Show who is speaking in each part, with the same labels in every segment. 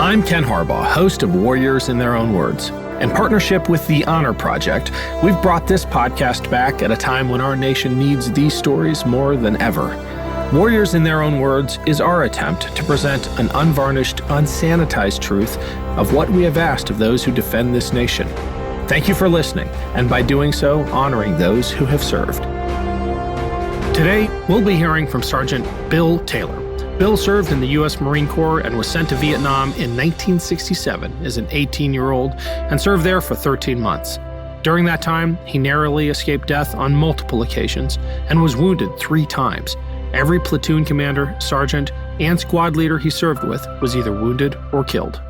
Speaker 1: I'm Ken Harbaugh, host of Warriors in Their Own Words. In partnership with the Honor Project, we've brought this podcast back at a time when our nation needs these stories more than ever. Warriors in Their Own Words is our attempt to present an unvarnished, unsanitized truth of what we have asked of those who defend this nation. Thank you for listening, and by doing so, honoring those who have served. Today, we'll be hearing from Sergeant Bill Taylor. Bill served in the U.S. Marine Corps and was sent to Vietnam in 1967 as an 18-year-old and served there for 13 months. During that time, he narrowly escaped death on multiple occasions and was wounded 3 times. Every platoon commander, sergeant, and squad leader he served with was either wounded or killed.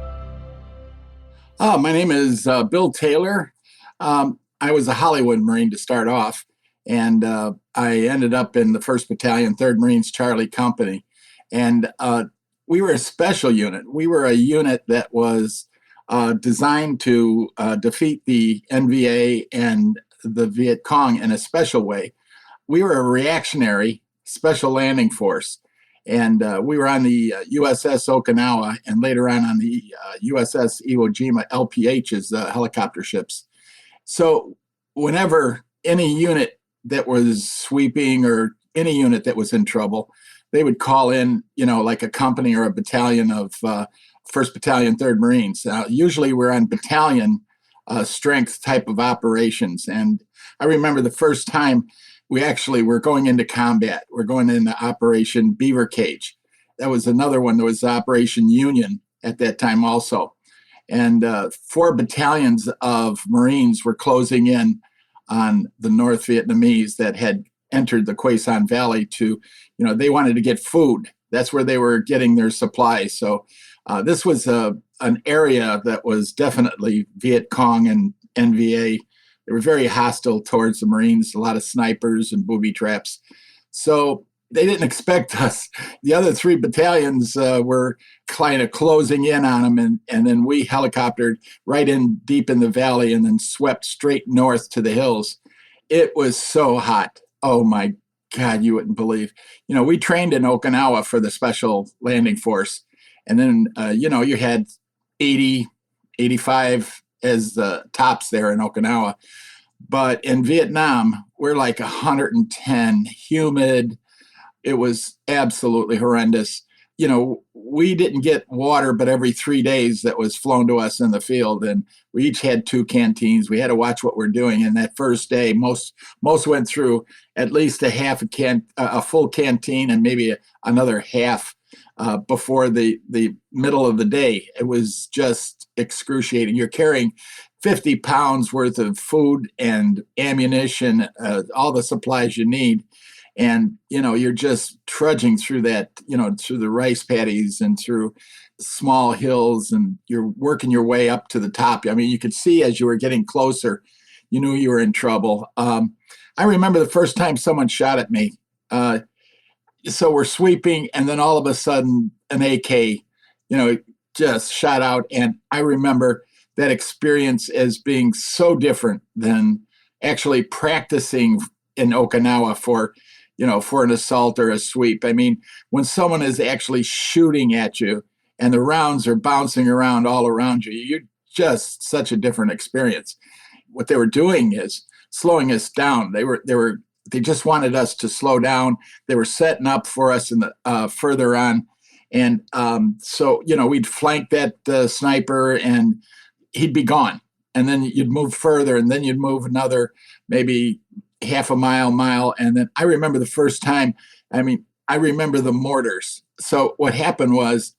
Speaker 2: My name is Bill Taylor. I was a Hollywood Marine to start off, and I ended up in the 1st Battalion, 3rd Marines Charlie Company. And we were a special unit. We were a unit that was designed to defeat the NVA and the Viet Cong in a special way. We were a reactionary special landing force. And we were on the USS Okinawa and later on the USS Iwo Jima LPHs, helicopter ships. So whenever any unit that was sweeping or any unit that was in trouble, they would call in, like a company or a battalion of 1st Battalion, 3rd Marines. Usually we're on battalion strength type of operations. And I remember the first time we actually were going into combat. We're going into Operation Beaver Cage. That was another one. There was Operation Union at that time also. And 4 battalions of Marines were closing in on the North Vietnamese that had entered the Quai San Valley to, they wanted to get food. That's where they were getting their supplies. So this was an area that was definitely Viet Cong and NVA. They were very hostile towards the Marines, a lot of snipers and booby traps. So they didn't expect us. The other 3 battalions were kind of closing in on them, and then we helicoptered right in deep in the valley and then swept straight north to the hills. It was so hot. Oh my God, you wouldn't believe. We trained in Okinawa for the Special Landing Force. And then, you had 80, 85 as the tops there in Okinawa. But in Vietnam, we're like 110, humid. It was absolutely horrendous. We didn't get water, but every 3 days that was flown to us in the field. And we each had 2 canteens. We had to watch what we're doing. And that first day, most went through at least a full canteen and maybe another half before the middle of the day. It was just excruciating. You're carrying 50 pounds worth of food and ammunition, all the supplies you need. And, you're just trudging through that, through the rice paddies and through small hills, and you're working your way up to the top. I mean, you could see as you were getting closer, you knew you were in trouble. I remember the first time someone shot at me. So we're sweeping, and then all of a sudden an AK, just shot out. And I remember that experience as being so different than actually practicing in Okinawa for an assault or a sweep. I mean, when someone is actually shooting at you and the rounds are bouncing around all around you, you're just such a different experience. What they were doing is slowing us down. They just wanted us to slow down. They were setting up for us in the further on. And so, we'd flank that sniper and he'd be gone. And then you'd move further, and then you'd move another maybe half a mile. And then I remember the first time, I remember the mortars. So what happened was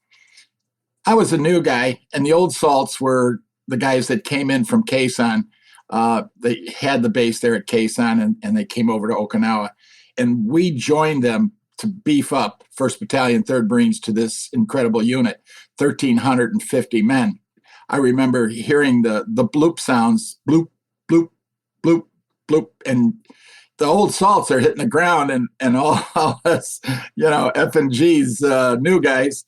Speaker 2: I was a new guy, and the old salts were the guys that came in from Quai San. They had the base there at Quai San, and they came over to Okinawa. And we joined them to beef up 1st Battalion, 3rd Marines to this incredible unit, 1,350 men. I remember hearing the bloop sounds, bloop, bloop, bloop, bloop, and the old salts are hitting the ground, and all us, F and G's, new guys,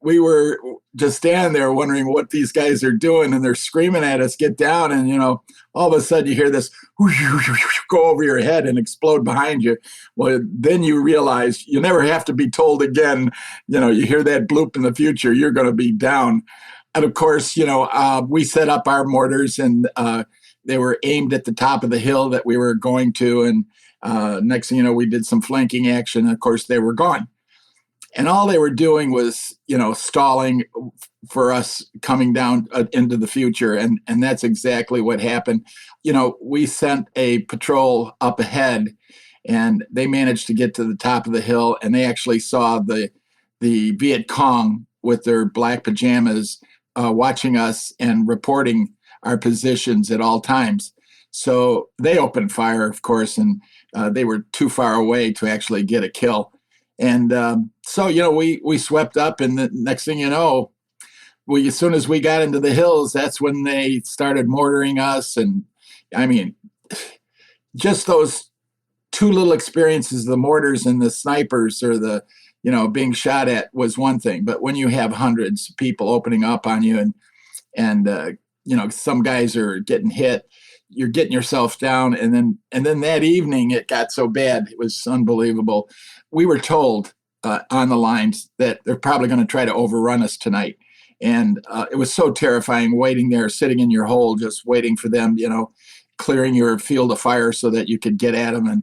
Speaker 2: we were just standing there wondering what these guys are doing, and they're screaming at us, get down. And, all of a sudden you hear this go over your head and explode behind you. Well, then you realize you never have to be told again. You hear that bloop in the future, you're going to be down. And of course, we set up our mortars, and they were aimed at the top of the hill that we were going to. And next thing you know, we did some flanking action. Of course, they were gone. And all they were doing was, stalling for us coming down into the future. And that's exactly what happened. We sent a patrol up ahead, and they managed to get to the top of the hill, and they actually saw the Viet Cong with their black pajamas watching us and reporting our positions at all times. So they opened fire, of course, and they were too far away to actually get a kill. And so, we swept up, and the next thing you know, as soon as we got into the hills, that's when they started mortaring us. And I mean, just those two little experiences, the mortars and the snipers, or the, being shot at, was one thing. But when you have hundreds of people opening up on you, and some guys are getting hit, you're getting yourself down. And then that evening it got so bad, it was unbelievable. We were told on the lines that they're probably going to try to overrun us tonight. And it was so terrifying, waiting there, sitting in your hole, just waiting for them, clearing your field of fire so that you could get at them. And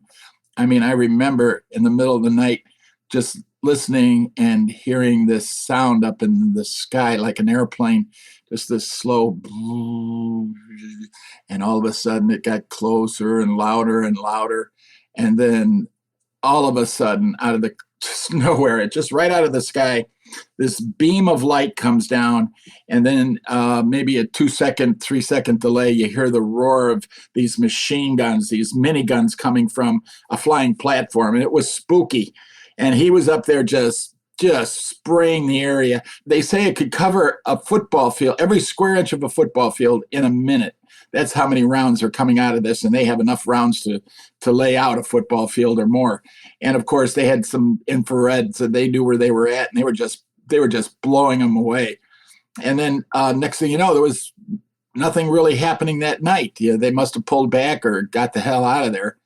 Speaker 2: I mean, I remember in the middle of the night just listening and hearing this sound up in the sky like an airplane, just this slow, and all of a sudden it got closer and louder. And then all of a sudden, out of the just nowhere, just right out of the sky, this beam of light comes down, and then maybe a 2-second, 3-second delay, you hear the roar of these machine guns, these miniguns coming from a flying platform, and it was spooky. And he was up there just spraying the area. They say it could cover a football field, every square inch of a football field, in a minute. That's how many rounds are coming out of this, and they have enough rounds to lay out a football field or more. And of course, they had some infrared, so they knew where they were at, and they were just blowing them away. And then next thing you know, there was nothing really happening that night. They must have pulled back or got the hell out of there.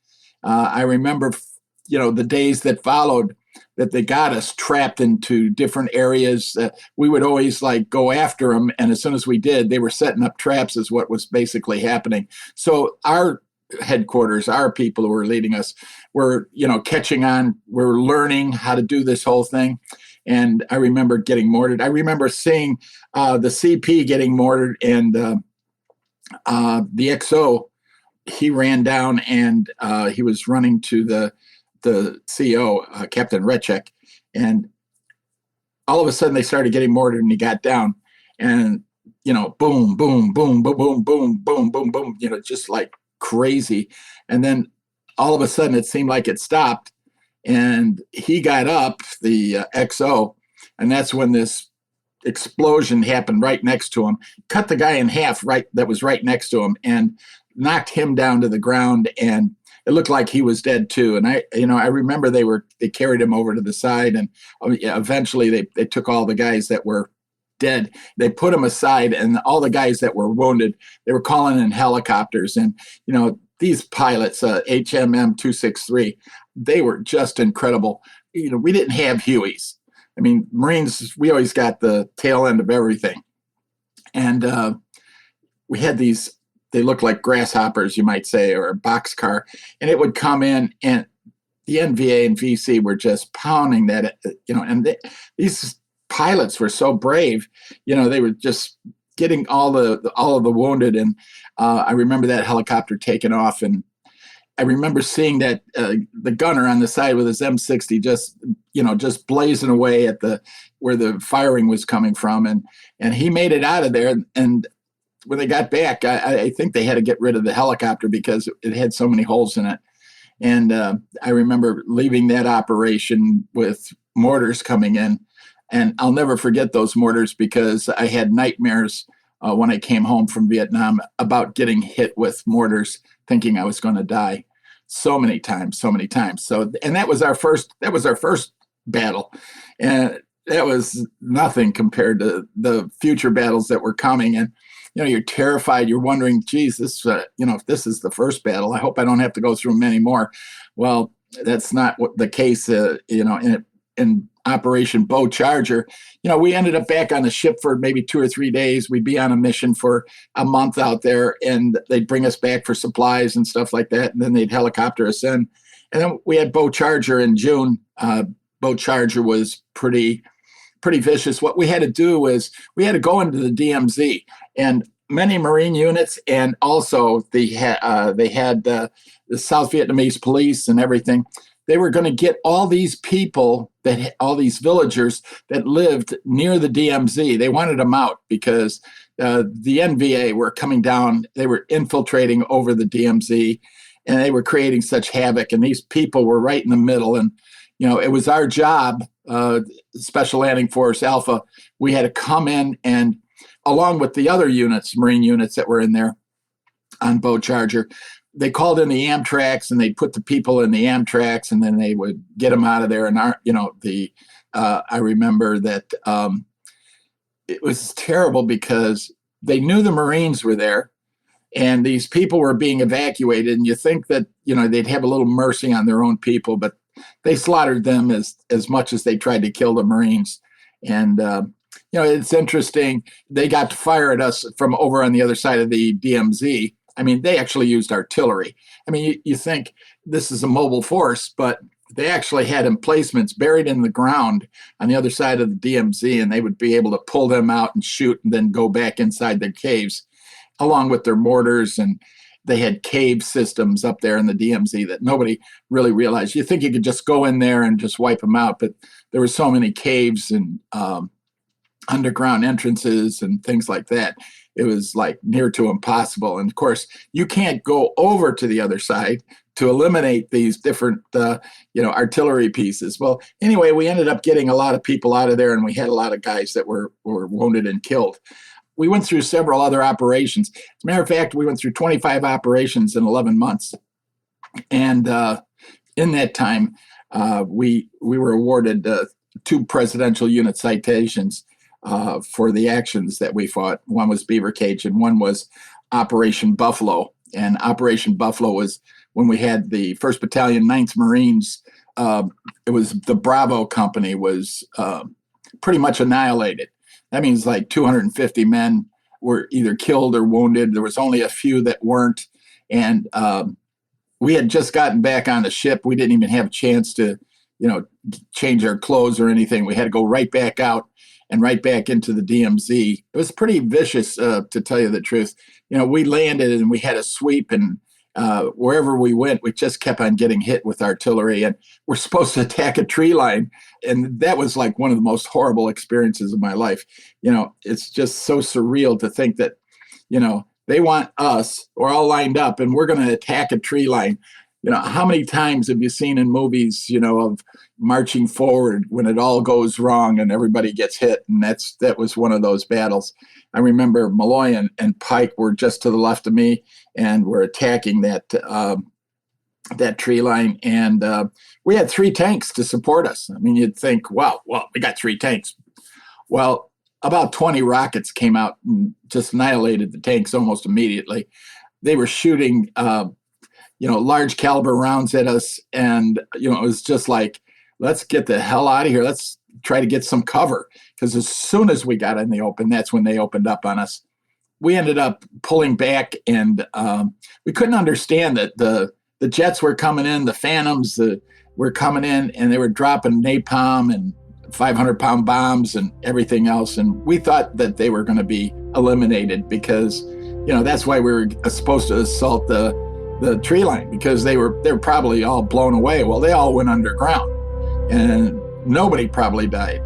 Speaker 2: I remember, the days that followed, that they got us trapped into different areas. We would always go after them, and as soon as we did, they were setting up traps, is what was basically happening. So our headquarters, our people who were leading us, were catching on. We're learning how to do this whole thing. And I remember getting mortared. I remember seeing the CP getting mortared, and the XO, he ran down, and he was running to the CO, Captain Recek, and all of a sudden they started getting mortared, and he got down, and boom, boom, boom, boom, boom, boom, boom, boom, boom, just like crazy. And then all of a sudden it seemed like it stopped, and he got up, the XO, and that's when this explosion happened right next to him, cut the guy in half, that was right next to him, and knocked him down to the ground. And it looked like he was dead too. And I remember they carried him over to the side, and eventually they took all the guys that were dead. They put him aside, and all the guys that were wounded, they were calling in helicopters. And these pilots, HMM 263, they were just incredible. We didn't have Hueys. I mean, Marines, we always got the tail end of everything. And we had these, they looked like grasshoppers, you might say, or a boxcar, and it would come in, and the NVA and VC were just pounding that, and these pilots were so brave, they were just getting all of the wounded. And I remember that helicopter taking off, and I remember seeing that the gunner on the side with his M60 just blazing away at where the firing was coming from, and he made it out of there. And when they got back, I think they had to get rid of the helicopter because it had so many holes in it. And I remember leaving that operation with mortars coming in, and I'll never forget those mortars because I had nightmares when I came home from Vietnam about getting hit with mortars, thinking I was going to die so many times. So, and that was our first battle. And that was nothing compared to the future battles that were coming. And, you're terrified. You're wondering, geez, this, if this is the first battle, I hope I don't have to go through many more. Well, that's not what the case, in Operation Bow Charger. We ended up back on the ship for maybe 2 or 3 days. We'd be on a mission for a month out there, and they'd bring us back for supplies and stuff like that. And then they'd helicopter us in. And then we had Bow Charger in June. Bow Charger was pretty vicious. What we had to do is we had to go into the DMZ, and many Marine units, and also they had the South Vietnamese police and everything. They were going to get all these people, all these villagers that lived near the DMZ. They wanted them out because the NVA were coming down. They were infiltrating over the DMZ, and they were creating such havoc. And these people were right in the middle. And it was our job, Special Landing Force Alpha. We had to come in, and along with the other units, Marine units that were in there on Bow Charger, they called in the Amtraks, and they'd put the people in the Amtraks, and then they would get them out of there. And I remember that it was terrible because they knew the Marines were there, and these people were being evacuated. And you think that they'd have a little mercy on their own people, but they slaughtered them as much as they tried to kill the Marines. And it's interesting. They got to fire at us from over on the other side of the DMZ. I mean, they actually used artillery. I mean, you think this is a mobile force, but they actually had emplacements buried in the ground on the other side of the DMZ, and they would be able to pull them out and shoot and then go back inside their caves, along with their mortars. And they had cave systems up there in the DMZ that nobody really realized. You think you could just go in there and just wipe them out, but there were so many caves and underground entrances and things like that. It was like near to impossible. And of course, you can't go over to the other side to eliminate these different, artillery pieces. Well, anyway, we ended up getting a lot of people out of there, and we had a lot of guys that were wounded and killed. We went through several other operations. As a matter of fact, we went through 25 operations in 11 months. And in that time, we were awarded 2 presidential unit citations for the actions that we fought. One was Beaver Cage, and one was Operation Buffalo. And Operation Buffalo was when we had the 1st Battalion, 9th Marines. It was the Bravo Company was pretty much annihilated. That means like 250 men were either killed or wounded. There was only a few that weren't. And we had just gotten back on the ship. We didn't even have a chance to, change our clothes or anything. We had to go right back out and right back into the DMZ. It was pretty vicious, to tell you the truth. We landed and we had a sweep, and wherever we went, we just kept on getting hit with artillery, and we're supposed to attack a tree line. And that was like one of the most horrible experiences of my life. It's just so surreal to think that, they want us, we're all lined up, and we're going to attack a tree line. How many times have you seen in movies, of marching forward when it all goes wrong and everybody gets hit? And that was one of those battles. I remember Malloy and Pike were just to the left of me, and were attacking that tree line. And we had 3 tanks to support us. I mean, you'd think, well, we got 3 tanks. Well, about 20 rockets came out and just annihilated the tanks almost immediately. They were shooting large caliber rounds at us. And, it was just like, let's get the hell out of here. Let's try to get some cover. Because as soon as we got in the open, that's when they opened up on us. We ended up pulling back, and we couldn't understand that the jets were coming in, the Phantoms were coming in, and they were dropping napalm and 500-pound bombs and everything else. And we thought that they were going to be eliminated because, that's why we were supposed to assault the tree line, because they were probably all blown away. Well, they all went underground, and nobody probably died.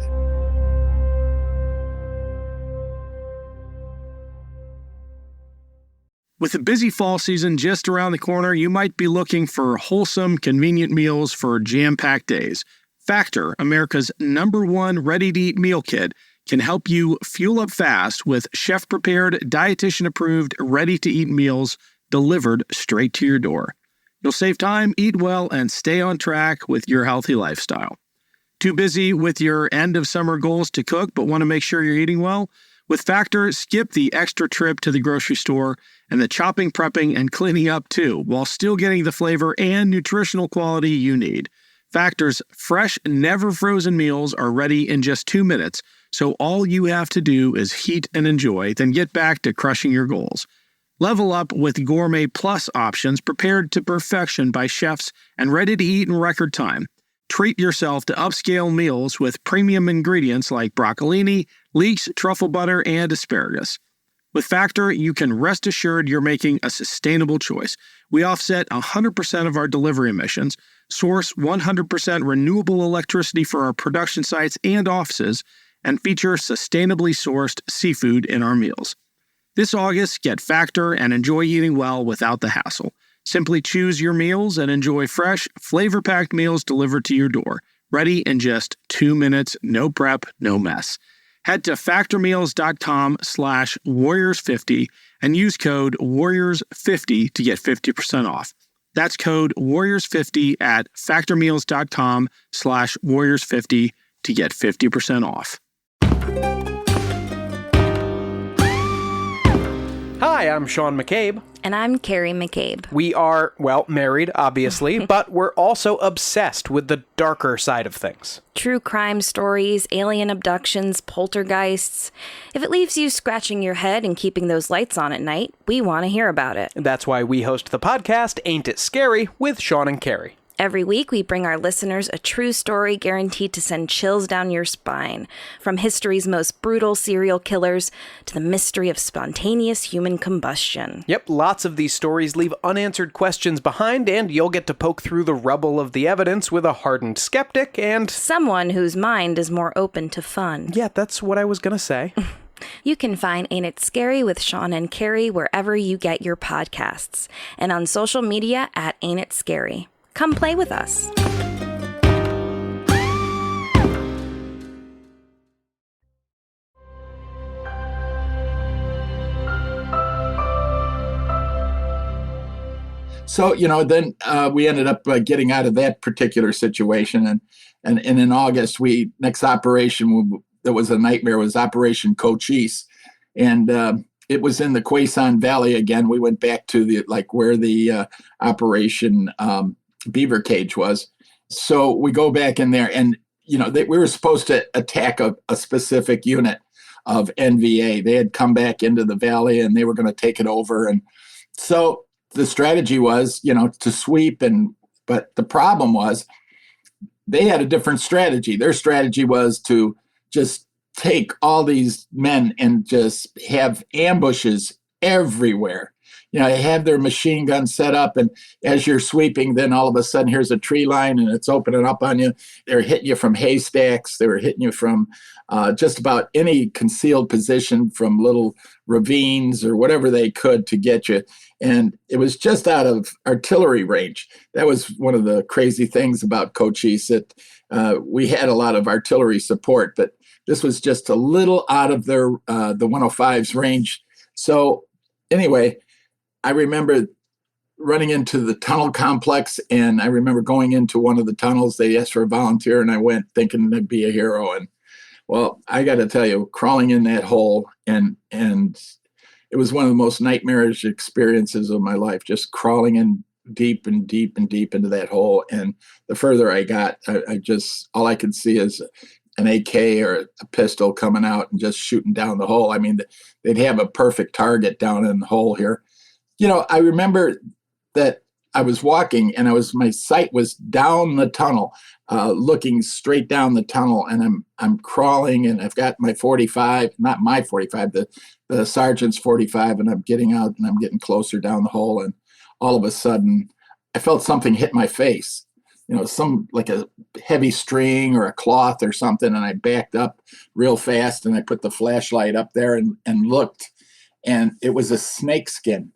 Speaker 1: With the busy fall season just around the corner, you might be looking for wholesome, convenient meals for jam-packed days. Factor, America's #1 ready-to-eat meal kit, can help you fuel up fast with chef-prepared, dietitian-approved, ready-to-eat meals delivered straight to your door. You'll save time, eat well, and stay on track with your healthy lifestyle. Too busy with your end of summer goals to cook, but want to make sure you're eating well? With Factor, skip the extra trip to the grocery store and the chopping, prepping, and cleaning up too, while still getting the flavor and nutritional quality you need. Factor's fresh, never frozen meals are ready in just 2 minutes, so all you have to do is heat and enjoy, then get back to crushing your goals. Level up with Gourmet Plus options prepared to perfection by chefs and ready to eat in record time. Treat yourself to upscale meals with premium ingredients like broccolini, leeks, truffle butter, and asparagus. With Factor, you can rest assured you're making a sustainable choice. We offset 100% of our delivery emissions, source 100% renewable electricity for our production sites and offices, and feature sustainably sourced seafood in our meals. This August, get Factor and enjoy eating well without the hassle. Simply choose your meals and enjoy fresh, flavor-packed meals delivered to your door, ready in just 2 minutes, no prep, no mess. Head to factormeals.com/warriors50 and use code warriors50 to get 50% off. That's code warriors50 at factormeals.com/warriors50 to get 50% off.
Speaker 3: Hi, I'm Sean McCabe.
Speaker 4: And I'm Carrie McCabe.
Speaker 3: We are, well, married, obviously, but we're also obsessed with the darker side of things.
Speaker 4: True crime stories, alien abductions, poltergeists. If it leaves you scratching your head and keeping those lights on at night, we want to hear about it.
Speaker 3: That's why we host the podcast, Ain't It Scary, with Sean and Carrie.
Speaker 4: Every week, we bring our listeners a true story guaranteed to send chills down your spine. From history's most brutal serial killers to the mystery of spontaneous human combustion.
Speaker 3: Yep, lots of these stories leave unanswered questions behind, and you'll get to poke through the rubble of the evidence with a hardened skeptic and
Speaker 4: someone whose mind is more open to fun.
Speaker 3: Yeah, that's what I was gonna say.
Speaker 4: You can find Ain't It Scary with Sean and Carrie wherever you get your podcasts, and on social media at Ain't It Scary. Come play with us.
Speaker 2: So, then we ended up getting out of that particular situation. And in August, next operation that was a nightmare was Operation Cochise. And it was in the Quezon Valley again. We went back to where the Operation Beaver Cage was. So we go back in there and, we were supposed to attack a specific unit of NVA. They had come back into the valley and they were going to take it over. And so the strategy was, to sweep. But the problem was they had a different strategy. Their strategy was to just take all these men and just have ambushes everywhere. They have their machine gun set up, and as you're sweeping, then all of a sudden here's a tree line and it's opening up on you. They're hitting you from haystacks. They were hitting you from just about any concealed position, from little ravines or whatever they could to get you. And it was just out of artillery range. That was one of the crazy things about Cochise, that we had a lot of artillery support, but this was just a little out of their the 105's range. So anyway, I remember running into the tunnel complex, and I remember going into one of the tunnels. They asked for a volunteer, and I went thinking I'd be a hero. And well, I got to tell you, crawling in that hole, and it was one of the most nightmarish experiences of my life, just crawling in deep and deep and deep into that hole. And the further I got, I just, all I could see is an AK or a pistol coming out and just shooting down the hole. I mean, they'd have a perfect target down in the hole here. I remember that I was walking and my sight was down the tunnel, looking straight down the tunnel, and I'm crawling, and I've got my 45, not my 45, the sergeant's 45, and I'm getting out and I'm getting closer down the hole, and all of a sudden I felt something hit my face, some like a heavy string or a cloth or something, and I backed up real fast and I put the flashlight up there and looked, and it was a snake skin.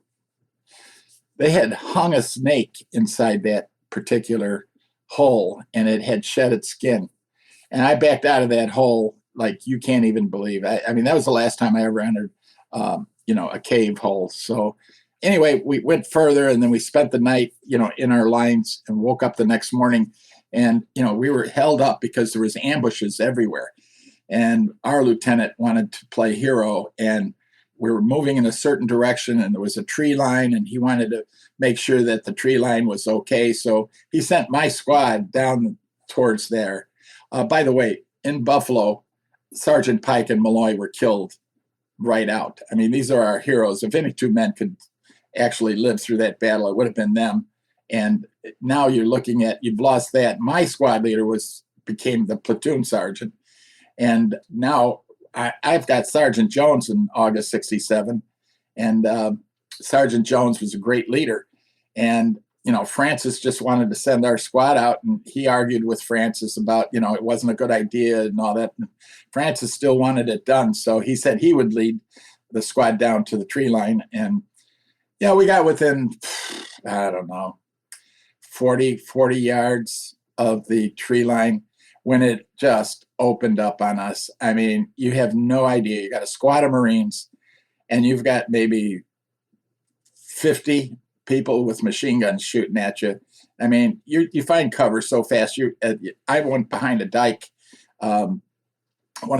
Speaker 2: They had hung a snake inside that particular hole, and it had shed its skin. And I backed out of that hole like you can't even believe. I mean, that was the last time I ever entered, a cave hole. So anyway, we went further, and then we spent the night, in our lines, and woke up the next morning. And, we were held up because there was ambushes everywhere. And our lieutenant wanted to play hero, and we were moving in a certain direction, and there was a tree line, and he wanted to make sure that the tree line was okay. So he sent my squad down towards there. By the way, in Buffalo, Sergeant Pike and Malloy were killed right out. I mean, these are our heroes. If any two men could actually live through that battle, it would have been them. And now you're looking at, you've lost that. My squad leader became the platoon sergeant. And now I've got Sergeant Jones in August 67. And Sergeant Jones was a great leader. And, Francis just wanted to send our squad out, and he argued with Francis about, it wasn't a good idea and all that. And Francis still wanted it done. So he said he would lead the squad down to the tree line. And, we got within, I don't know, 40 yards of the tree line when it just opened up on us. I mean, you have no idea. You got a squad of Marines, and you've got maybe 50 people with machine guns shooting at you. I mean, you find cover so fast. I went behind a dike, one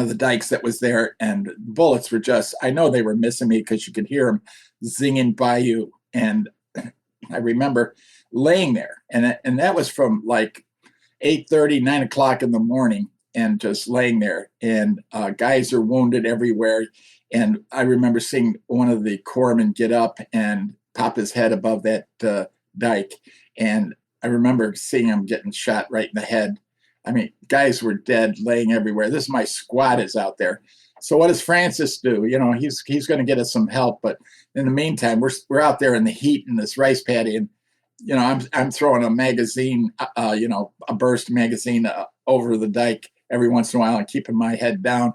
Speaker 2: of the dikes that was there, and bullets were just, I know they were missing me because you could hear them zinging by you. And I remember laying there, and that was from like 8:30, 9 o'clock in the morning, and just laying there. And guys are wounded everywhere. And I remember seeing one of the corpsmen get up and pop his head above that dike. And I remember seeing him getting shot right in the head. I mean, guys were dead, laying everywhere. This is my squad is out there. So what does Francis do? He's going to get us some help. But in the meantime, we're out there in the heat in this rice paddy. And, I'm throwing a magazine, a burst magazine over the dike every once in a while and keeping my head down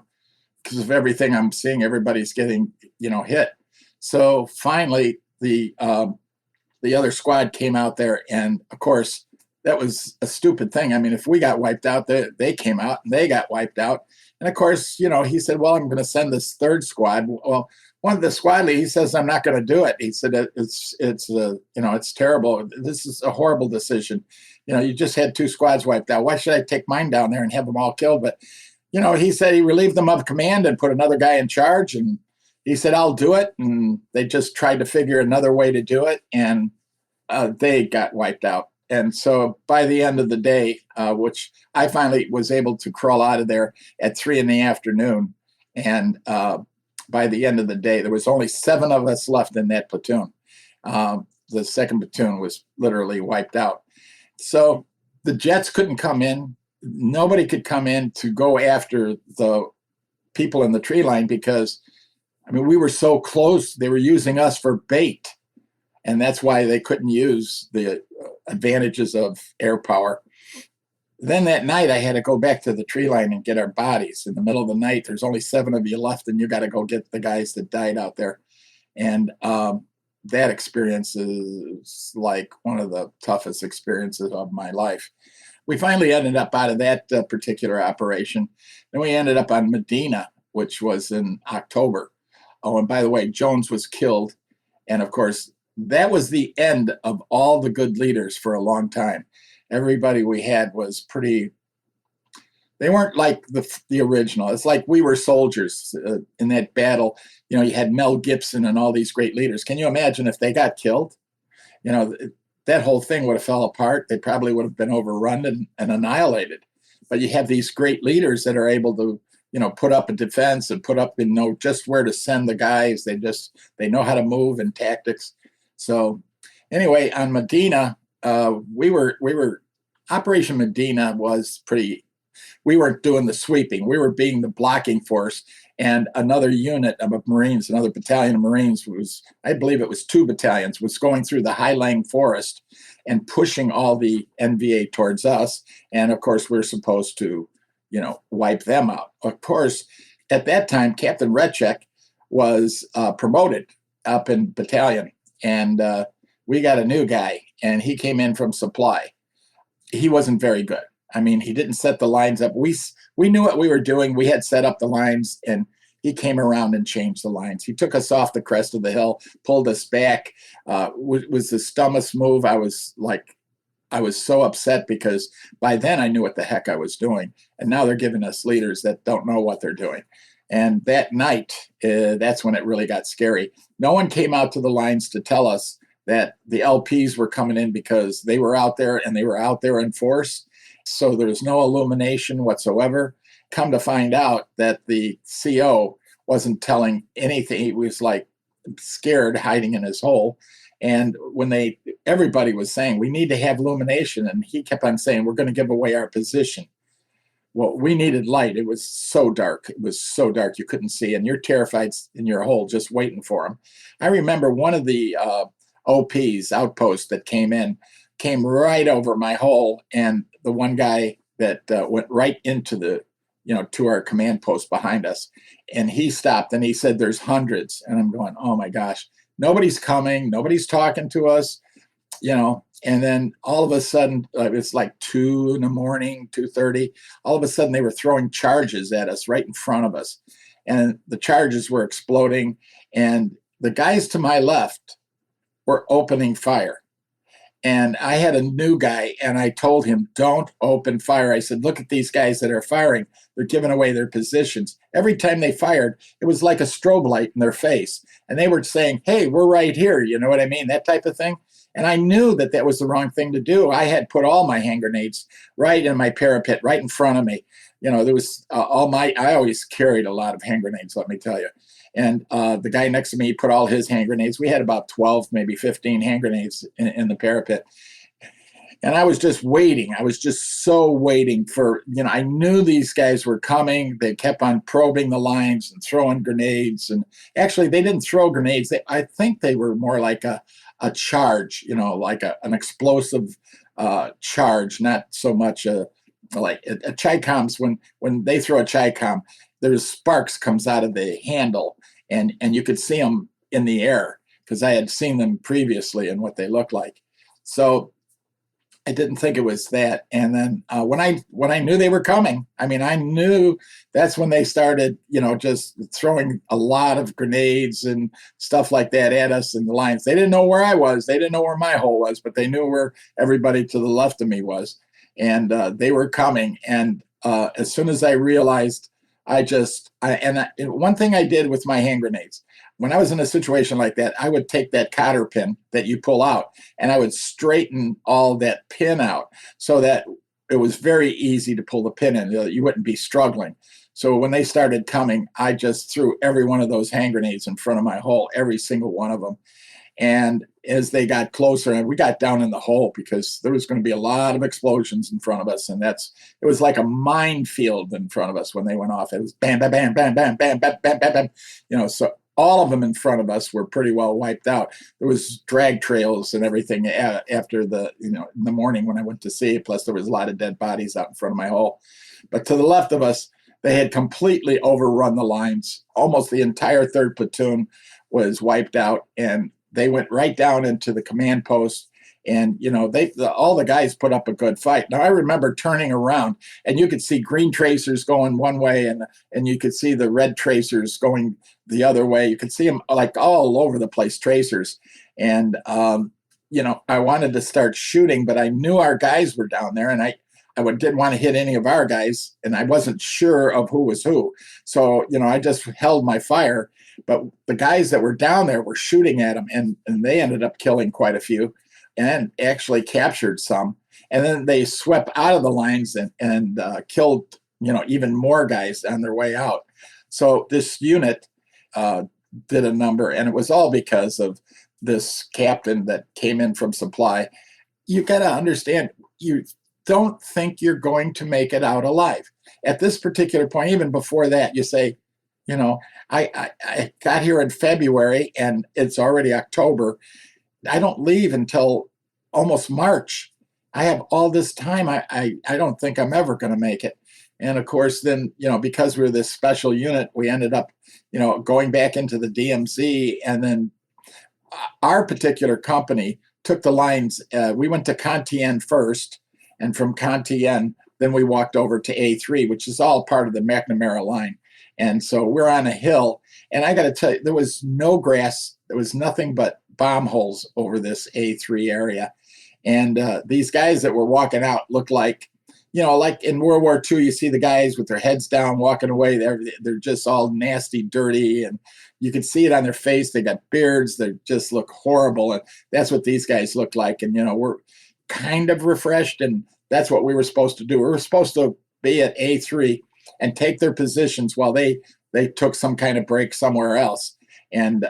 Speaker 2: because of everything I'm seeing. Everybody's getting, hit. So finally, the other squad came out there, and of course that was a stupid thing. I mean, if we got wiped out, they came out and they got wiped out. And of course, he said, well, I'm going to send this third squad. Well, one of the squad leaders, he says, I'm not going to do it. He said, it's terrible. This is a horrible decision. You just had 2 squads wiped out. Why should I take mine down there and have them all killed? But, he said he relieved them of command and put another guy in charge. And he said, I'll do it. And they just tried to figure another way to do it. And they got wiped out. And so by the end of the day, which I finally was able to crawl out of there at 3 p.m. And by the end of the day, there was only 7 of us left in that platoon. The second platoon was literally wiped out. So the jets couldn't come in. Nobody could come in to go after the people in the tree line because, we were so close. They were using us for bait. And that's why they couldn't use the advantages of air power. Then that night, I had to go back to the tree line and get our bodies. In the middle of the night, there's only 7 of you left, and you got to go get the guys that died out there. And that experience is like one of the toughest experiences of my life. We finally ended up out of that particular operation. Then we ended up on Medina, which was in October. Oh, and by the way, Jones was killed. And of course, that was the end of all the good leaders for a long time. Everybody we had was pretty, they weren't like the original. It's like we were soldiers in that battle. You had Mel Gibson and all these great leaders. Can you imagine if they got killed? That whole thing would have fell apart. They probably would have been overrun and annihilated. But you have these great leaders that are able to, put up a defense and put up and know just where to send the guys. They know how to move and tactics. So anyway, on Medina, we were Operation Medina was we weren't doing the sweeping. We were being the blocking force, and another unit of Marines, another battalion of Marines I believe it was 2 battalions, was going through the high-lying forest and pushing all the NVA towards us. And of course, we're supposed to, wipe them out. Of course, at that time, Captain Redcheck was promoted up in battalion. And we got a new guy, and he came in from supply. He wasn't very good. He didn't set the lines up. We knew what we were doing. We had set up the lines, and he came around and changed the lines. He took us off the crest of the hill, pulled us back. Was the dumbest move. I was like I was so upset because by then I knew what the heck I was doing. And now they're giving us leaders that don't know what they're doing. And that night, that's when it really got scary. No one came out to the lines to tell us that the LPs were coming in because they were out there and they were out there in force. So there was no illumination whatsoever. Come to find out that the CO wasn't telling anything. He was like scared, hiding in his hole. And when everybody was saying, we need to have illumination. And he kept on saying, we're going to give away our position. Well, we needed light. It was so dark. It was so dark you couldn't see. And you're terrified in your hole just waiting for him. I remember one of the OPs, outposts that came right over my hole. And the one guy that went right into to our command post behind us. And he stopped and he said, there's hundreds. And I'm going, oh my gosh, nobody's coming. Nobody's talking to us, And then all of a sudden, it's like 2 a.m, 2:30. All of a sudden, they were throwing charges at us right in front of us. And the charges were exploding. And the guys to my left were opening fire. And I had a new guy, and I told him, don't open fire. I said, look at these guys that are firing. They're giving away their positions. Every time they fired, it was like a strobe light in their face. And they were saying, hey, we're right here. You know what I mean? That type of thing. And I knew that was the wrong thing to do. I had put all my hand grenades right in my parapet, right in front of me. There was I always carried a lot of hand grenades, let me tell you. And the guy next to me put all his hand grenades. We had about 12, maybe 15 hand grenades in the parapet. And I was just waiting. I was just so waiting for, I knew these guys were coming. They kept on probing the lines and throwing grenades. And actually, they didn't throw grenades. I think they were more like a charge, like an explosive charge, not so much like a Chi-Coms. When they throw a Chi-Com, there's sparks comes out of the handle, and you could see them in the air because I had seen them previously and what they looked like. So I didn't think it was that. And then when I knew they were coming, I knew that's when they started, just throwing a lot of grenades and stuff like that at us in the lines. They didn't know where I was. They didn't know where my hole was, but they knew where everybody to the left of me was. And they were coming. And as soon as I realized, one thing I did with my hand grenades, when I was in a situation like that, I would take that cotter pin that you pull out and I would straighten all that pin out so that it was very easy to pull the pin in. You wouldn't be struggling. So when they started coming, I just threw every one of those hand grenades in front of my hole, every single one of them. And as they got closer, and we got down in the hole because there was going to be a lot of explosions in front of us. And it was like a minefield in front of us when they went off. It was bam, bam, bam, bam, bam, bam, bam, bam, bam, bam. So all of them in front of us were pretty well wiped out. There was drag trails and everything after in the morning when I went to see. Plus there was a lot of dead bodies out in front of my hole. But to the left of us, they had completely overrun the lines. Almost the entire 3rd platoon was wiped out, and they went right down into the command post. And, all the guys put up a good fight. Now, I remember turning around and you could see green tracers going one way and you could see the red tracers going the other way. You could see them like all over the place, tracers. And, I wanted to start shooting, but I knew our guys were down there and I didn't want to hit any of our guys. And I wasn't sure of who was who. So, I just held my fire. But the guys that were down there were shooting at them and they ended up killing quite a few. And actually captured some. And then they swept out of the lines and killed, even more guys on their way out. So this unit did a number, and it was all because of this captain that came in from supply. You got to understand, you don't think you're going to make it out alive. At this particular point, even before that, you say, I got here in February and it's already October. I don't leave until almost March. I have all this time. I don't think I'm ever going to make it. And of course, then, because we're this special unit, we ended up, going back into the DMZ. And then our particular company took the lines. We went to Cantien first. And from Cantien, then we walked over to A3, which is all part of the McNamara line. And so we're on a hill. And I got to tell you, there was no grass. There was nothing but bomb holes over this A3 area. And these guys that were walking out looked like, like in World War II, you see the guys with their heads down walking away. They're just all nasty, dirty, and you could see it on their face. They got beards. They just look horrible. And that's what these guys look like. And, we're kind of refreshed, and that's what we were supposed to do. We were supposed to be at A3 and take their positions while they took some kind of break somewhere else. And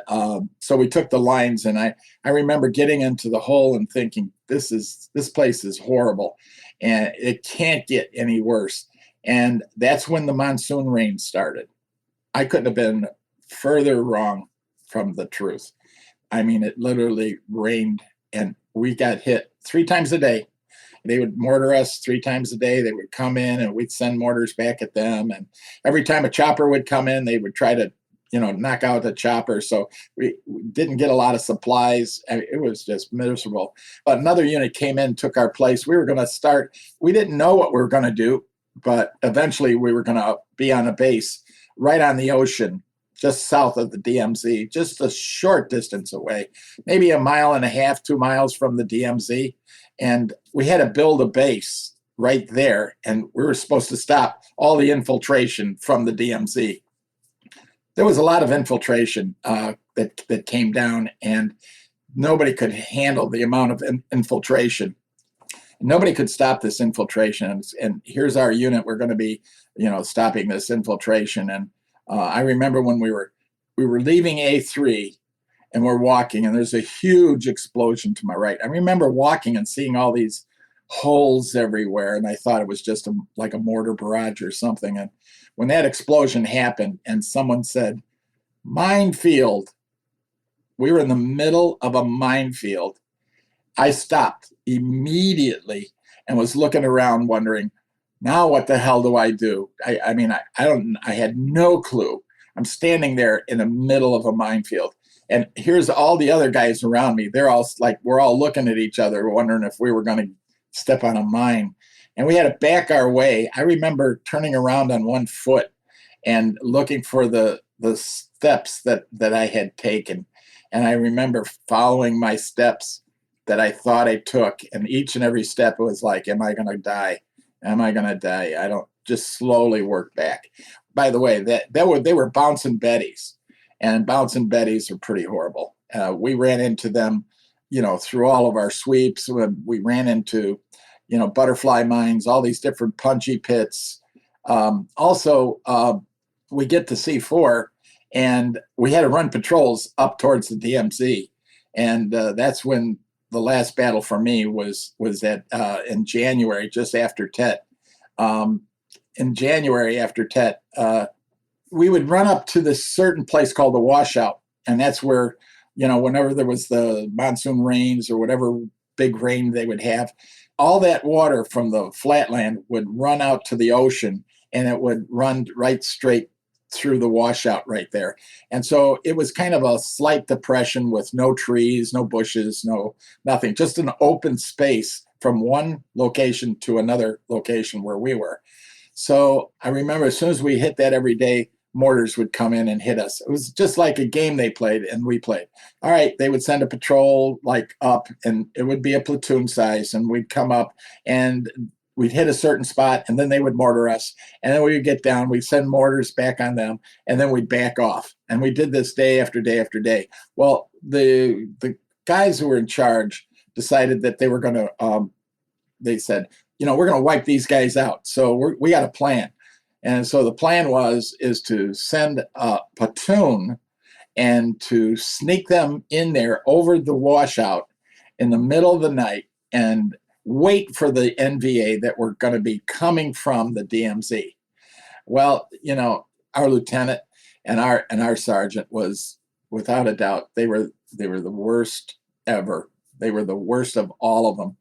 Speaker 2: so we took the lines, and I remember getting into the hole and thinking, this place is horrible, and it can't get any worse. And that's when the monsoon rain started. I couldn't have been further wrong from the truth. I mean, it literally rained, and we got hit 3 times a day. They would mortar us 3 times a day. They would come in, and we'd send mortars back at them. And every time a chopper would come in, they would try to knock out the chopper. So we didn't get a lot of supplies. It was just miserable. But another unit came in, took our place. We were going to start. We didn't know what we were going to do, but eventually we were going to be on a base right on the ocean, just south of the DMZ, just a short distance away, maybe 1.5 miles, 2 miles from the DMZ. And we had to build a base right there. And we were supposed to stop all the infiltration from the DMZ. There was a lot of infiltration that came down, and nobody could handle the amount of infiltration. Nobody could stop this infiltration. And here's our unit. We're going to be, stopping this infiltration. And I remember when we were leaving A3 and we're walking, and there's a huge explosion to my right. I remember walking and seeing all these holes everywhere, and I thought it was just like a mortar barrage or something. And when that explosion happened and someone said, minefield, we were in the middle of a minefield. I stopped immediately and was looking around wondering, now what the hell do I do? I had no clue. I'm standing there in the middle of a minefield. And here's all the other guys around me. They're all like, we're all looking at each other, wondering if we were going to step on a mine. And we had to back our way. I remember turning around on one foot and looking for the steps that I had taken. And I remember following my steps that I thought I took. And each and every step was like, am I going to die? Am I going to die? I don't, just slowly work back. By the way, they were bouncing Bettys. And bouncing Bettys are pretty horrible. We ran into them, through all of our sweeps. We ran into, butterfly mines, all these different punchy pits. Also, we get to C4, and we had to run patrols up towards the DMZ. And that's when the last battle for me was at in January, just after Tet. In January after Tet, we would run up to this certain place called the washout. And that's where, whenever there was the monsoon rains or whatever big rain they would have, all that water from the flatland would run out to the ocean, and it would run right straight through the washout right there. And so it was kind of a slight depression with no trees, no bushes, nothing, just an open space from one location to another location where we were. So I remember as soon as we hit that every day, mortars would come in and hit us. It was just like a game they played and we played. All right, they would send a patrol up, and it would be a platoon size, and we'd come up and we'd hit a certain spot, and then they would mortar us, and then we would get down, we'd send mortars back on them, and then we'd back off. And we did this day after day after day. Well, the guys who were in charge decided that they were going to, they said, we're going to wipe these guys out. So we got a plan. And so the plan is to send a platoon and to sneak them in there over the washout in the middle of the night and wait for the NVA that were going to be coming from the DMZ. Well, our lieutenant and our sergeant was, without a doubt, they were the worst ever. They were the worst of all of them.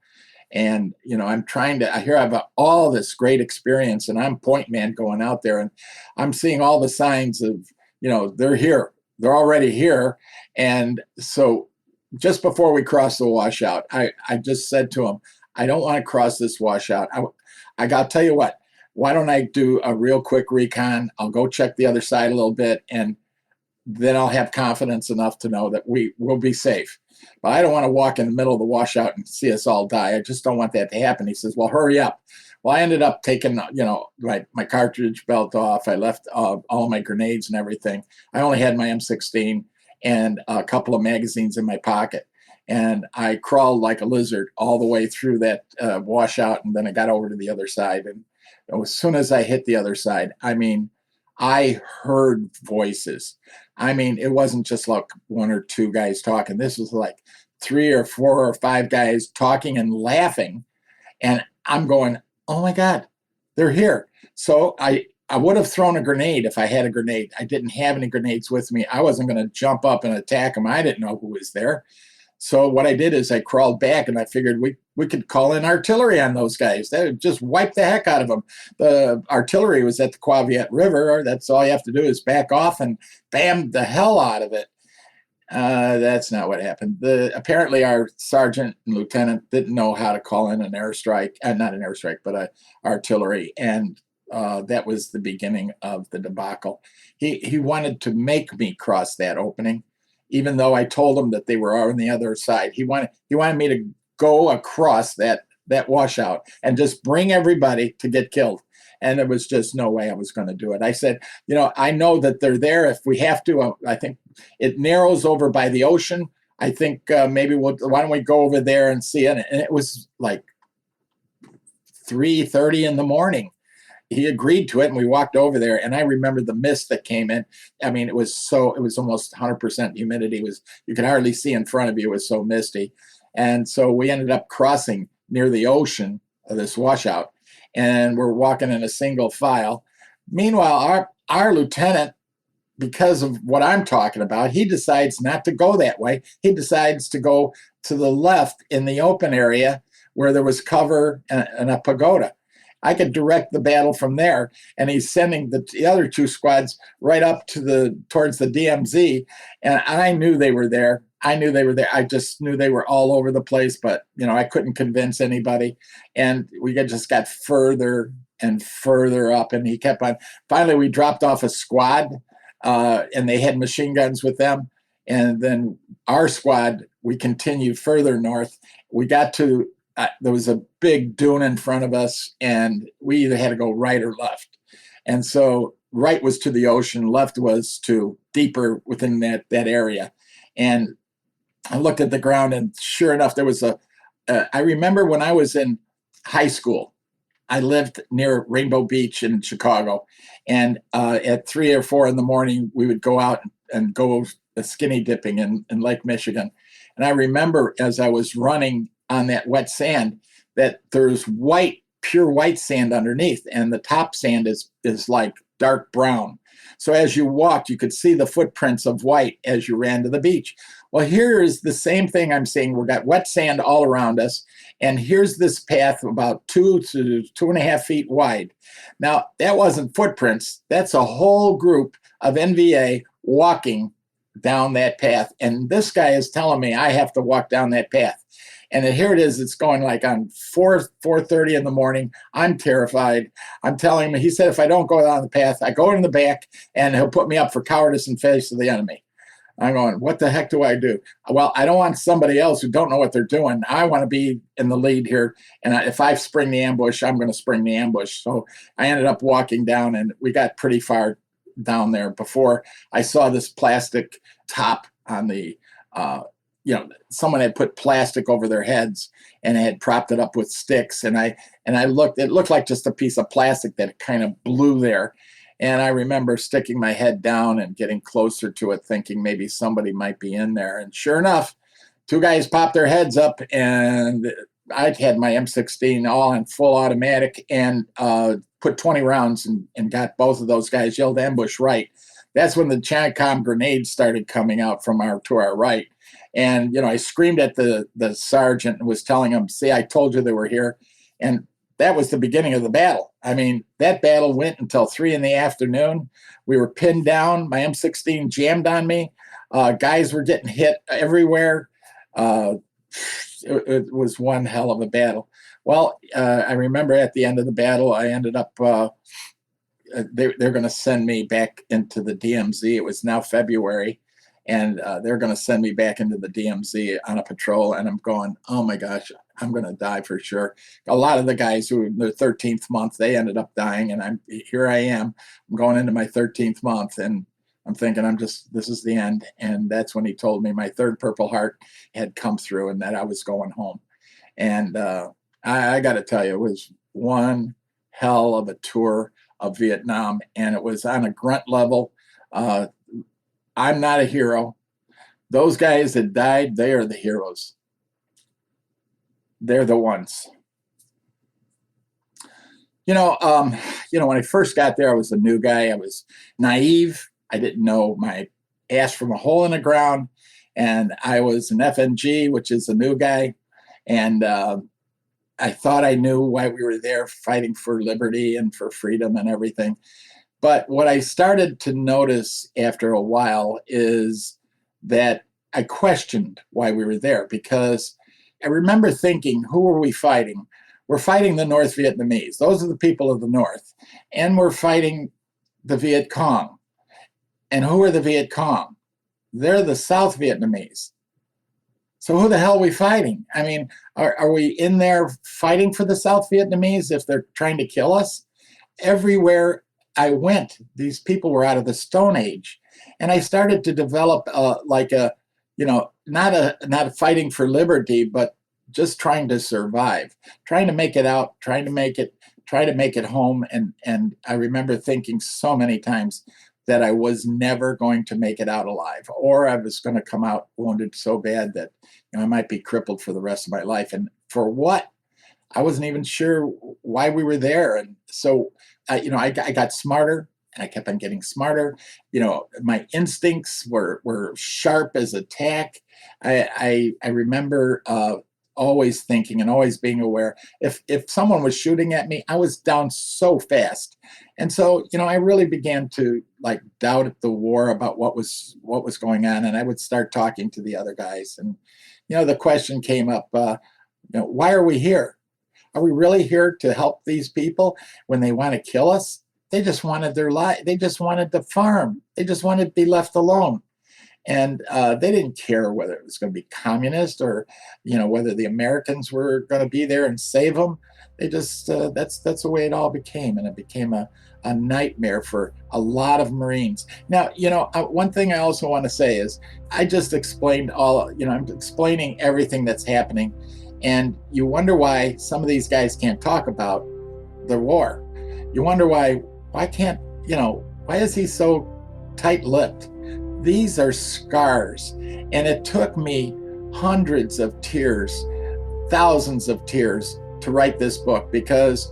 Speaker 2: And, I have all this great experience, and I'm point man going out there, and I'm seeing all the signs of, they're here, they're already here. And so just before we crossed the washout, I just said to him, I don't want to cross this washout. I got to tell you what, why don't I do a real quick recon? I'll go check the other side a little bit, and then I'll have confidence enough to know that we will be safe. but I don't want to walk in the middle of the washout and see us all die. I just don't want that to happen. He says, well, hurry up. Well, I ended up taking, my cartridge belt off. I left all my grenades and everything. I only had my M16 and a couple of magazines in my pocket. And I crawled like a lizard all the way through that washout, and then I got over to the other side. And as soon as I hit the other side, I heard voices. It wasn't just like one or two guys talking. This was like 3 or 4 or 5 guys talking and laughing. And I'm going, oh my God, they're here. So I would have thrown a grenade if I had a grenade. I didn't have any grenades with me. I wasn't going to jump up and attack them. I didn't know who was there. So what I did is I crawled back, and I figured we could call in artillery on those guys. That would just wipe the heck out of them. The artillery was at the Quaviet River. That's all you have to do is back off and bam the hell out of it. That's not what happened. Apparently our sergeant and lieutenant didn't know how to call in an airstrike, not an airstrike, but artillery. And that was the beginning of the debacle. He wanted to make me cross that opening, even though I told him that they were on the other side. He wanted me to go across that washout and just bring everybody to get killed. And there was just no way I was going to do it. I said, I know that they're there if we have to. I think it narrows over by the ocean. I think maybe why don't we go over there and see it? And it was like 3:30 in the morning. He agreed to it, and we walked over there. And I remember the mist that came in. It was almost 100% humidity. You could hardly see in front of you. It was so misty. And so we ended up crossing near the ocean of this washout, and we're walking in a single file. Meanwhile, our lieutenant, because of what I'm talking about, he decides not to go that way. He decides to go to the left in the open area where there was cover and a pagoda. I could direct the battle from there, and he's sending the other 2 squads right up towards the DMZ, and I knew they were there. I just knew they were all over the place, but I couldn't convince anybody, and we just got further and further up, and he kept on. Finally, we dropped off a squad, and they had machine guns with them, and then our squad, we continued further north. We got to there was a big dune in front of us, and we either had to go right or left. And so right was to the ocean, left was to deeper within that area. And I looked at the ground, and sure enough, there was I remember when I was in high school, I lived near Rainbow Beach in Chicago. And at 3 or 4 in the morning, we would go out and go skinny dipping in Lake Michigan. And I remember as I was running on that wet sand that there's pure white sand underneath, and the top sand is like dark brown. So as you walked, you could see the footprints of white as you ran to the beach. Well, here is the same thing I'm seeing. We've got wet sand all around us, and here's this path about 2 to 2.5 feet wide. Now, that wasn't footprints. That's a whole group of NVA walking down that path, and this guy is telling me I have to walk down that path. And then here it is. It's going like on 4:30 in the morning. I'm terrified. I'm telling him, he said, if I don't go down the path, I go in the back and he'll put me up for cowardice in face of the enemy. I'm going, what the heck do I do? Well, I don't want somebody else who don't know what they're doing. I want to be in the lead here. And if I spring the ambush, I'm going to spring the ambush. So I ended up walking down, and we got pretty far down there before I saw this plastic top on the someone had put plastic over their heads and had propped it up with sticks. And I looked, it looked like just a piece of plastic that kind of blew there. And I remember sticking my head down and getting closer to it, thinking maybe somebody might be in there. And sure enough, 2 guys popped their heads up, and I had my M16 all in full automatic and put 20 rounds and got both of those guys, yelled ambush right. That's when the Chanacom grenades started coming out to our right. And, I screamed at the sergeant and was telling him, see, I told you they were here. And that was the beginning of the battle. That battle went until 3 in the afternoon. We were pinned down. My M16 jammed on me. Guys were getting hit everywhere. It was one hell of a battle. Well, I remember at the end of the battle, I ended up, they're going to send me back into the DMZ. It was now February. and they're going to send me back into the DMZ on a patrol. And I'm going, oh my gosh, I'm going to die for sure. A lot of the guys who in their 13th month, they ended up dying. And here I am. I'm going into my 13th month, and I'm thinking this is the end. And that's when he told me my third Purple Heart had come through and that I was going home. And I got to tell you, it was one hell of a tour of Vietnam. And it was on a grunt level. I'm not a hero. Those guys that died, they are the heroes. They're the ones. When I first got there, I was a new guy. I was naive. I didn't know my ass from a hole in the ground. And I was an FNG, which is a new guy. And I thought I knew why we were there, fighting for liberty and for freedom and everything. But what I started to notice after a while is that I questioned why we were there, because I remember thinking, who are we fighting? We're fighting the North Vietnamese. Those are the people of the North. And we're fighting the Viet Cong. And who are the Viet Cong? They're the South Vietnamese. So who the hell are we fighting? I mean, are we in there fighting for the South Vietnamese if they're trying to kill us? Everywhere I went, these people were out of the Stone Age. And I started to develop not a fighting for liberty, but just trying to survive, trying to make it out, try to make it home. And I remember thinking so many times that I was never going to make it out alive, or I was going to come out wounded so bad that I might be crippled for the rest of my life. And for what? I wasn't even sure why we were there. And so, I got smarter, and I kept on getting smarter. My instincts were sharp as a tack. I remember always thinking and always being aware. If someone was shooting at me, I was down so fast. And so, I really began to doubt the war about what was going on. And I would start talking to the other guys. And, the question came up, why are we here? Are we really here to help these people when they want to kill us? They just wanted their life. They just wanted to farm. They just wanted to be left alone. And they didn't care whether it was going to be communist or, whether the Americans were going to be there and save them. They just, that's the way it all became. And it became a nightmare for a lot of Marines. Now, one thing I also want to say is I just explained I'm explaining everything that's happening. And you wonder why some of these guys can't talk about the war. You wonder why is he so tight-lipped? These are scars. And it took me hundreds of tears, thousands of tears to write this book, because,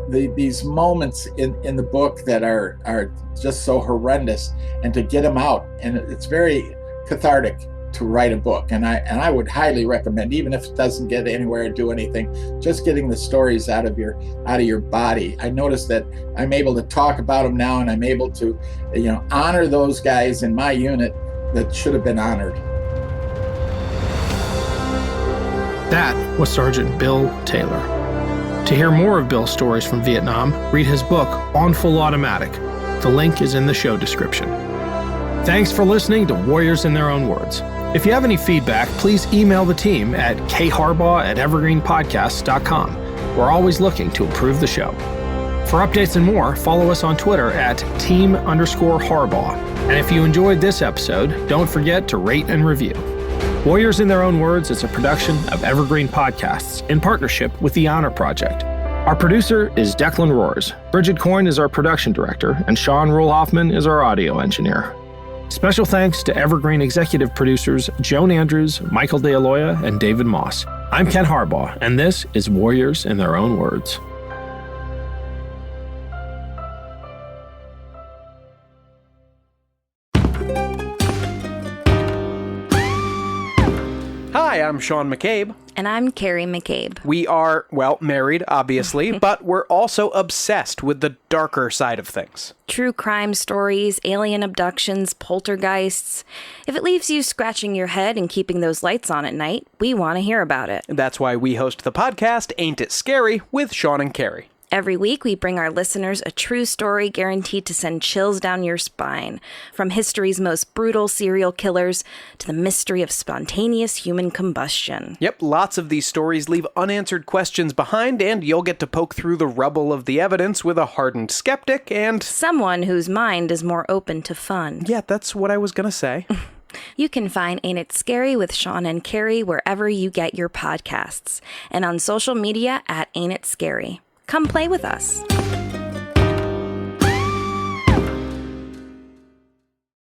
Speaker 2: these moments in the book that are just so horrendous, and to get them out. And it's very cathartic to write a book. And I would highly recommend, even if it doesn't get anywhere and do anything, just getting the stories out of your body. I noticed that I'm able to talk about them now, and I'm able to, honor those guys in my unit that should have been honored.
Speaker 1: That was Sergeant Bill Taylor. To hear more of Bill's stories from Vietnam, read his book, On Full Automatic. The link is in the show description. Thanks for listening to Warriors in Their Own Words. If you have any feedback, please email the team at kharbaugh@evergreenpodcasts.com. We're always looking to improve the show. For updates and more, follow us on Twitter at @team_Harbaugh. And if you enjoyed this episode, don't forget to rate and review. Warriors in Their Own Words is a production of Evergreen Podcasts in partnership with the Honor Project. Our producer is Declan Roars. Bridget Coyne is our production director, and Sean Rule-Hoffman is our audio engineer. Special thanks to Evergreen executive producers Joan Andrews, Michael DeAloia, and David Moss. I'm Ken Harbaugh, and this is Warriors in Their Own Words.
Speaker 3: Hi, I'm Sean McCabe.
Speaker 4: And I'm Carrie McCabe.
Speaker 3: We are, married, obviously, but we're also obsessed with the darker side of things.
Speaker 4: True crime stories, alien abductions, poltergeists. If it leaves you scratching your head and keeping those lights on at night, we want to hear about it.
Speaker 3: That's why we host the podcast, Ain't It Scary, with Sean and Carrie.
Speaker 4: Every week, we bring our listeners a true story guaranteed to send chills down your spine. From history's most brutal serial killers to the mystery of spontaneous human combustion.
Speaker 3: Yep, lots of these stories leave unanswered questions behind, and you'll get to poke through the rubble of the evidence with a hardened skeptic and
Speaker 4: someone whose mind is more open to fun.
Speaker 3: Yeah, that's what I was gonna say.
Speaker 4: You can find Ain't It Scary with Sean and Carrie wherever you get your podcasts, and on social media at Ain't It Scary. Come play with us.